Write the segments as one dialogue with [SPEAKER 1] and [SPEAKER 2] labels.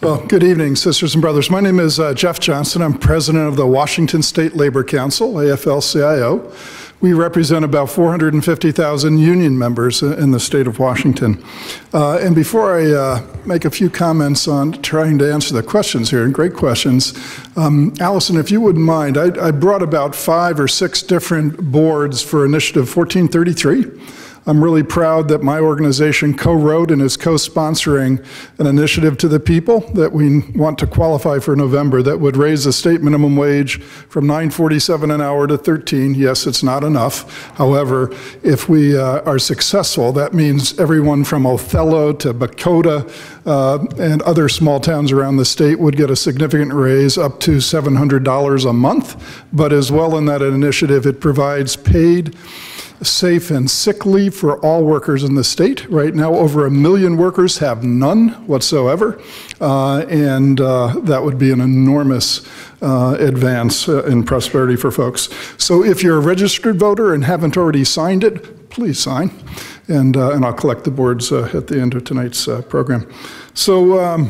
[SPEAKER 1] Well, good evening, sisters and brothers. My name is Jeff Johnson. I'm president of the Washington State Labor Council, AFL-CIO. We represent about 450,000 union members in the state of Washington. And before I make a few comments on trying to answer the questions here, and great questions, Allison, if you wouldn't mind, I brought about 5 or 6 different boards for Initiative 1433. I'm really proud that my organization co-wrote and is co-sponsoring an initiative to the people that we want to qualify for November that would raise the state minimum wage from $9.47 an hour to $13. Yes, it's not enough. However, if we are successful, that means everyone from Othello to Bakota and other small towns around the state would get a significant raise up to $700 a month. But as well in that initiative, it provides paid, safe and sick leave for all workers in the state. Right now, over 1 million workers have none whatsoever, and that would be an enormous advance in prosperity for folks. So if you're a registered voter and haven't already signed it, please sign, and I'll collect the boards at the end of tonight's program. So,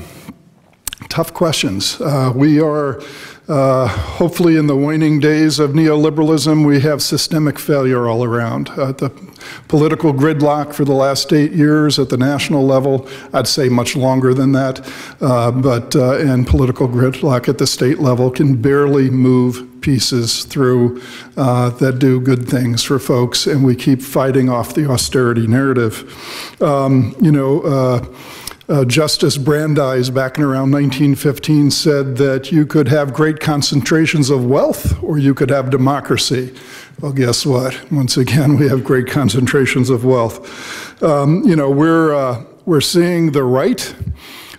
[SPEAKER 1] tough questions. We are hopefully in the waning days of neoliberalism. We have systemic failure all around. The political gridlock for the last 8 years at the national level, I'd say much longer than that, and political gridlock at the state level can barely move pieces through that do good things for folks, and we keep fighting off the austerity narrative. Justice Brandeis, back in around 1915, said that you could have great concentrations of wealth or you could have democracy. Well, guess what? Once again, we have great concentrations of wealth. We're seeing the right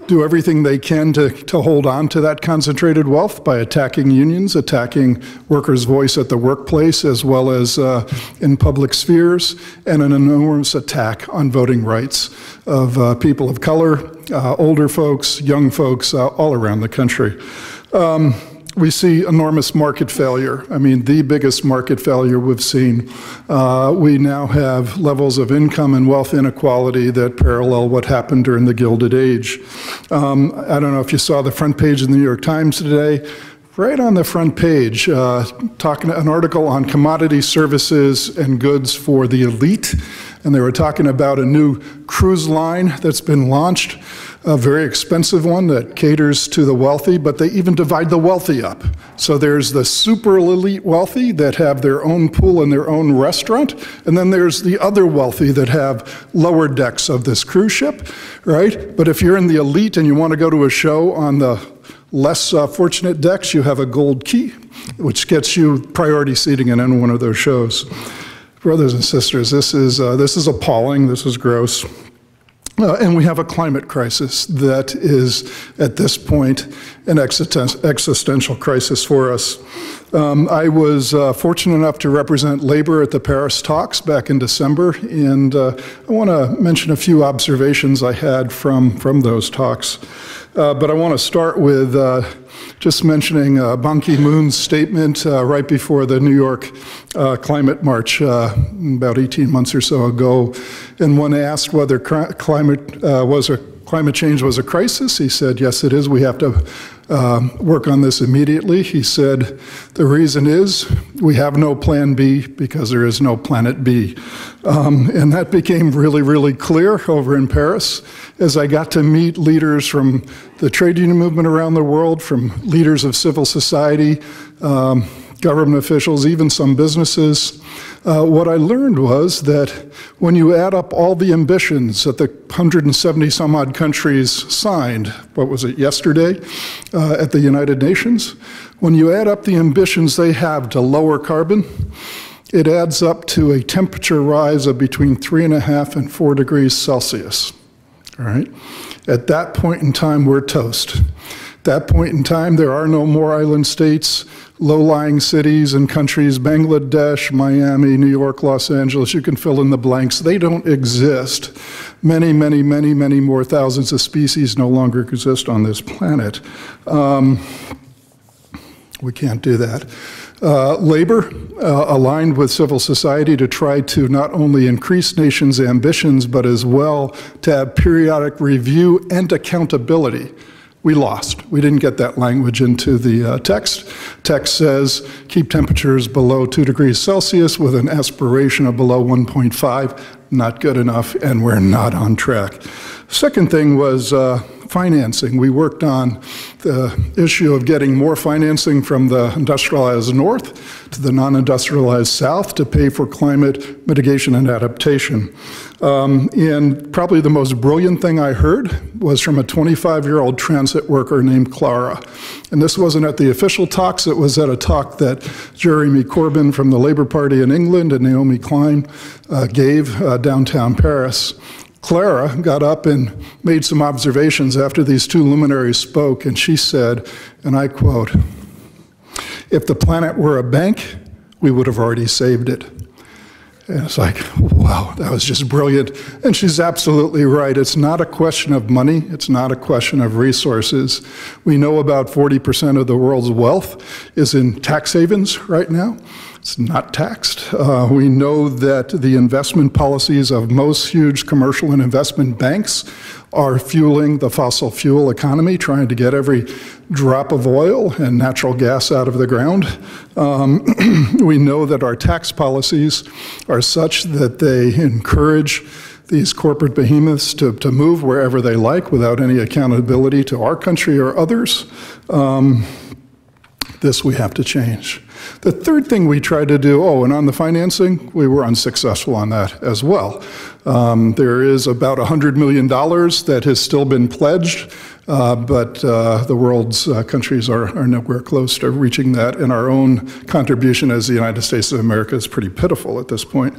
[SPEAKER 1] do everything they can to hold on to that concentrated wealth by attacking unions, attacking workers' voice at the workplace, as well as in public spheres, and an enormous attack on voting rights of people of color, older folks, young folks, all around the country. We see enormous market failure. I mean, the biggest market failure we've seen. We now have levels of income and wealth inequality that parallel what happened during the Gilded Age. I don't know if you saw the front page of the New York Times today. Right on the front page, an article on commodity services and goods for the elite. And they were talking about a new cruise line that's been launched, a very expensive one that caters to the wealthy, but they even divide the wealthy up. So there's the super elite wealthy that have their own pool and their own restaurant, and then there's the other wealthy that have lower decks of this cruise ship, right? But if you're in the elite and you want to go to a show on the less fortunate decks, you have a gold key, which gets you priority seating in any one of those shows. Brothers and sisters, this is appalling, this is gross. And we have a climate crisis that is, at this point, an existential crisis for us. I was fortunate enough to represent labor at the Paris talks back in December, and I want to mention a few observations I had from those talks. But I want to start with just mentioning Ban Ki-moon's statement right before the New York climate march about 18 months or so ago. And when asked whether climate change was a crisis, he said, yes, it is. We have to work on this immediately. He said, the reason is we have no plan B because there is no planet B. And that became really, really clear over in Paris as I got to meet leaders from the trade union movement around the world, from leaders of civil society, government officials, even some businesses. What I learned was that when you add up all the ambitions that the 170 some odd countries signed, what was it, yesterday, at the United Nations, when you add up the ambitions they have to lower carbon, it adds up to a temperature rise of between 3.5 and 4 degrees Celsius, all right? At that point in time, we're toast. At that point in time, there are no more island states, low-lying cities and countries, Bangladesh, Miami, New York, Los Angeles, you can fill in the blanks. They don't exist. Many, many, many, many more thousands of species no longer exist on this planet. We can't do that. Labor aligned with civil society to try to not only increase nations' ambitions, but as well to have periodic review and accountability We lost. We didn't get that language into the text. Text says keep temperatures below 2 degrees Celsius with an aspiration of below 1.5. Not good enough, and we're not on track. Second thing was financing. We worked on the issue of getting more financing from the industrialized north to the non-industrialized south to pay for climate mitigation and adaptation. And probably the most brilliant thing I heard was from a 25-year-old transit worker named Clara. And this wasn't at the official talks, it was at a talk that Jeremy Corbyn from the Labour Party in England and Naomi Klein gave downtown Paris. Clara got up and made some observations after these two luminaries spoke, and she said, and I quote, "If the planet were a bank, we would have already saved it." And it's like, wow, that was just brilliant. And she's absolutely right. It's not a question of money. It's not a question of resources. We know about 40% of the world's wealth is in tax havens right now. It's not taxed. We know that the investment policies of most huge commercial and investment banks are fueling the fossil fuel economy, trying to get every drop of oil and natural gas out of the ground. We know that our tax policies are such that they encourage these corporate behemoths to move wherever they like without any accountability to our country or others. This we have to change. The third thing we tried to do, and on the financing, we were unsuccessful on that as well. There is about $100 million that has still been pledged, but the world's countries are nowhere close to reaching that, and our own contribution as the United States of America is pretty pitiful at this point.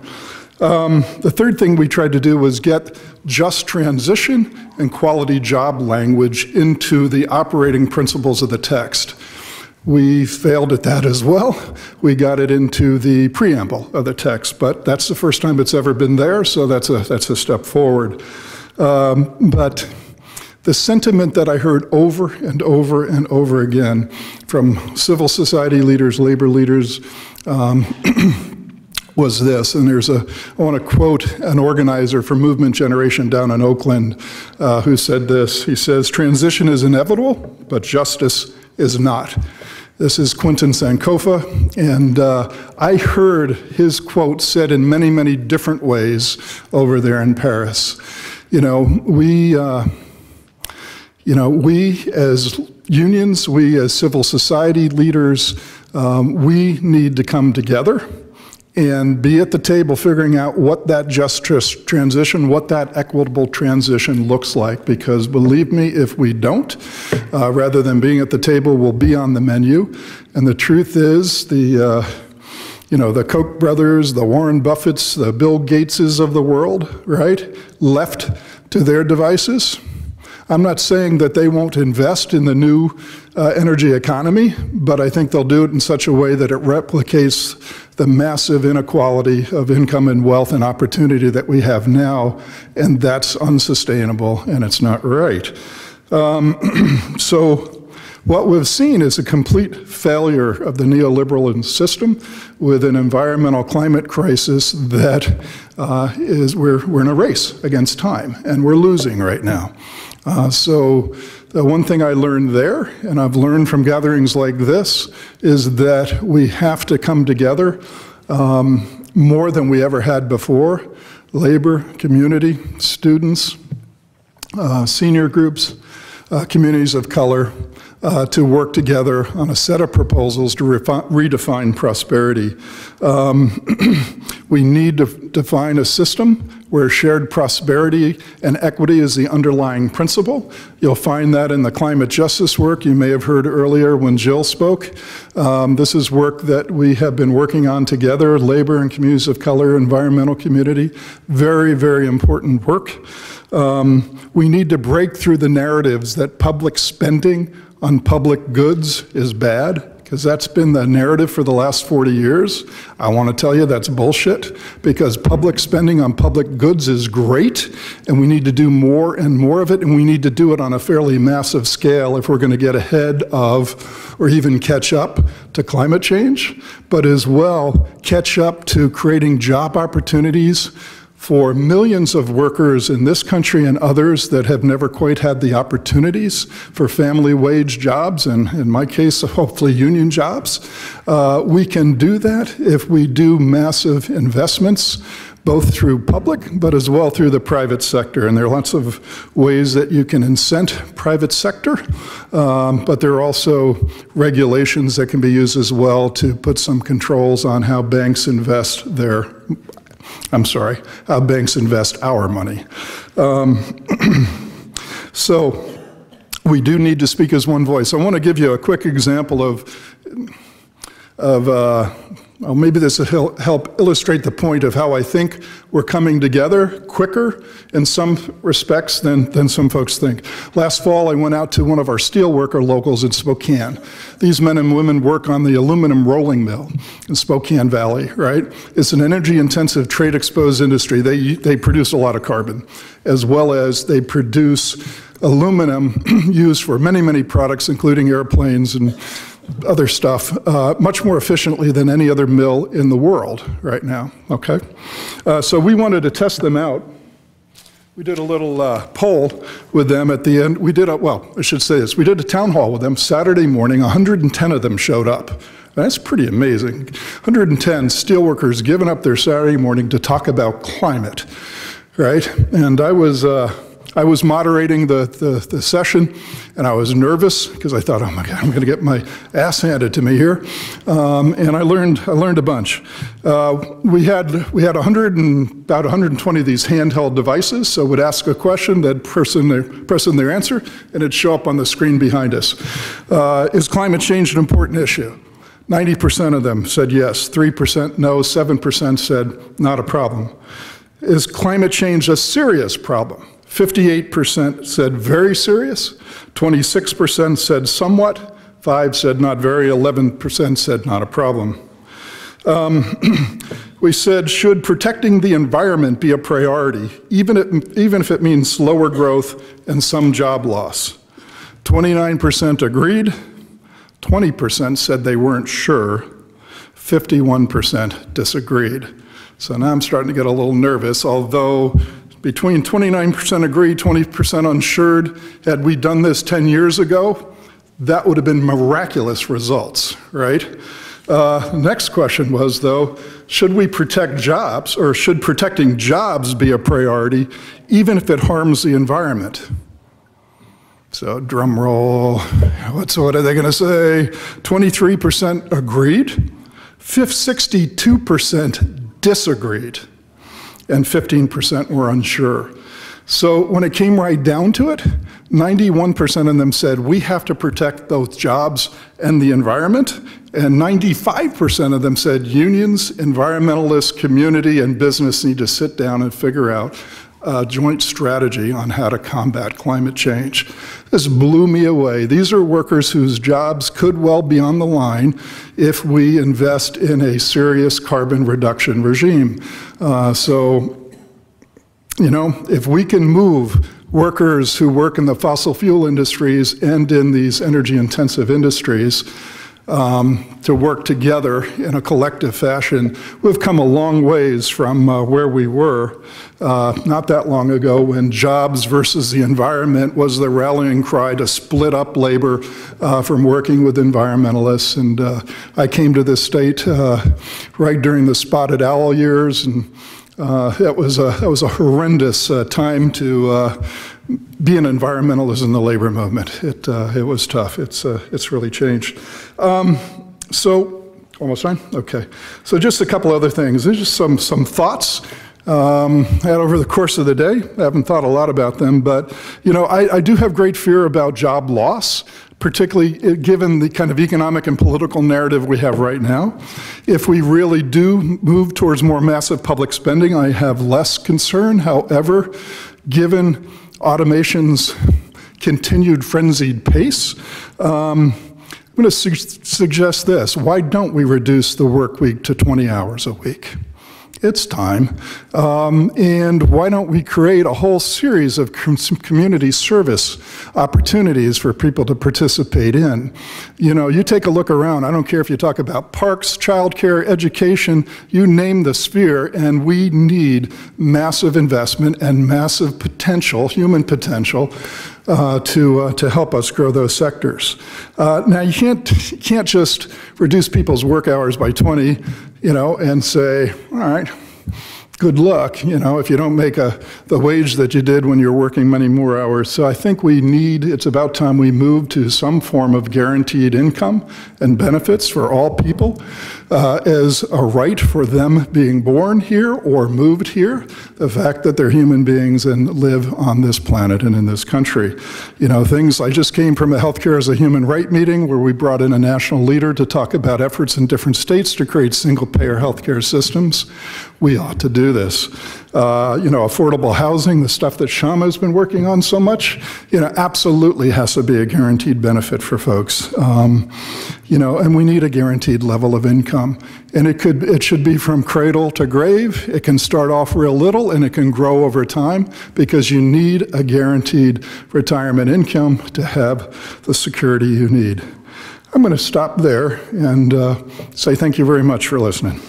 [SPEAKER 1] The third thing we tried to do was get just transition and quality job language into the operating principles of the text. We failed at that as well. We got it into the preamble of the text, but that's the first time it's ever been there, so that's a step forward. But the sentiment that I heard over and over and over again from civil society leaders, labor leaders, was this, and I want to quote an organizer for Movement Generation down in Oakland who said this. He says, "Transition is inevitable, but justice is not." This is Quentin Sankofa, and I heard his quote said in many, many different ways over there in Paris. We as unions, we as civil society leaders, we need to come together and be at the table figuring out what that just transition, what that equitable transition looks like. Because believe me, if we don't, rather than being at the table, we'll be on the menu. And the truth is, the Koch brothers, the Warren Buffetts, the Bill Gateses of the world, right, left to their devices. I'm not saying that they won't invest in the new energy economy, but I think they'll do it in such a way that it replicates the massive inequality of income and wealth and opportunity that we have now, and that's unsustainable and it's not right. So what we've seen is a complete failure of the neoliberal system with an environmental climate crisis that we're in a race against time, and we're losing right now. So the one thing I learned there, and I've learned from gatherings like this, is that we have to come together more than we ever had before. Labor, community, students, senior groups, communities of color, to work together on a set of proposals to redefine prosperity. We need to define a system where shared prosperity and equity is the underlying principle. You'll find that in the climate justice work you may have heard earlier when Jill spoke. This is work that we have been working on together, labor and communities of color, environmental community. Very, very important work. We need to break through the narratives that public spending on public goods is bad, because that's been the narrative for the last 40 years. I want to tell you that's bullshit, because public spending on public goods is great, and we need to do more and more of it, and we need to do it on a fairly massive scale if we're going to get ahead of, or even catch up to climate change, but as well catch up to creating job opportunities for millions of workers in this country and others that have never quite had the opportunities for family wage jobs, and in my case, hopefully union jobs. We can do that if we do massive investments, both through public, but as well through the private sector. And there are lots of ways that you can incent private sector, but there are also regulations that can be used as well to put some controls on how banks invest how banks invest our money. So we do need to speak as one voice. I want to give you a quick example of well, maybe this will help illustrate the point of how I think we're coming together quicker in some respects than some folks think. Last fall, I went out to one of our steelworker locals in Spokane. These men and women work on the aluminum rolling mill in Spokane Valley, right? It's an energy-intensive, trade-exposed industry. They produce a lot of carbon, as well as they produce aluminum used for many, many products, including airplanes and other stuff, much more efficiently than any other mill in the world right now, okay? So we wanted to test them out. We did a little poll with them at the end. We did I should say this. We did a town hall with them Saturday morning. 110 of them showed up. That's pretty amazing. 110 steelworkers giving up their Saturday morning to talk about climate, right? And I was moderating the session, and I was nervous because I thought, oh my God, I'm going to get my ass handed to me here. And I learned a bunch. We had about 120 of these handheld devices, so we'd ask a question, they'd press in their answer, and it'd show up on the screen behind us. Is climate change an important issue? 90% of them said yes, 3% no, 7% said not a problem. Is climate change a serious problem? 58% said very serious, 26% said somewhat, 5% said not very, 11% said not a problem. We said, should protecting the environment be a priority, even if it means slower growth and some job loss? 29% agreed, 20% said they weren't sure, 51% disagreed. So now I'm starting to get a little nervous, although between 29% agreed, 20% unsure, had we done this 10 years ago, that would have been miraculous results, right? Next question was, though, should we protect jobs, or should protecting jobs be a priority, even if it harms the environment? So drum roll, what are they going to say? 23% agreed, 62% disagreed, and 15% were unsure. So when it came right down to it, 91% of them said we have to protect both jobs and the environment, and 95% of them said unions, environmentalists, community, and business need to sit down and figure out a joint strategy on how to combat climate change. This blew me away. These are workers whose jobs could well be on the line if we invest in a serious carbon reduction regime. So, you know, if we can move workers who work in the fossil fuel industries and in these energy-intensive industries to work together in a collective fashion, we've come a long ways from where we were not that long ago, when jobs versus the environment was the rallying cry to split up labor from working with environmentalists. And I came to this state right during the spotted owl years, and that was a horrendous time to be an environmentalist in the labor movement. It was tough. It's really changed. So, almost time? Okay. So just a couple other things. There's just some thoughts I had over the course of the day. I haven't thought a lot about them, but you know, I do have great fear about job loss, particularly given the kind of economic and political narrative we have right now. If we really do move towards more massive public spending, I have less concern. However, given automation's continued frenzied pace, I'm going to suggest this. Why don't we reduce the work week to 20 hours a week? It's time. And why don't we create a whole series of community service opportunities for people to participate in? You know, you take a look around. I don't care if you talk about parks, childcare, education, you name the sphere, and we need massive investment and massive potential, human potential, to help us grow those sectors. Now, you can't just reduce people's work hours by 20, you know, and say, all right, good luck, you know, if you don't make the wage that you did when you're working many more hours. So I think it's about time we move to some form of guaranteed income and benefits for all people as a right for them being born here or moved here, the fact that they're human beings and live on this planet and in this country. You know, I just came from a Healthcare as a Human Right meeting where we brought in a national leader to talk about efforts in different states to create single-payer healthcare systems. We ought to do this. You know, affordable housing, the stuff that Shama's been working on so much, you know, absolutely has to be a guaranteed benefit for folks. You know, and we need a guaranteed level of income. And it should be from cradle to grave. It can start off real little and it can grow over time because you need a guaranteed retirement income to have the security you need. I'm going to stop there and say thank you very much for listening.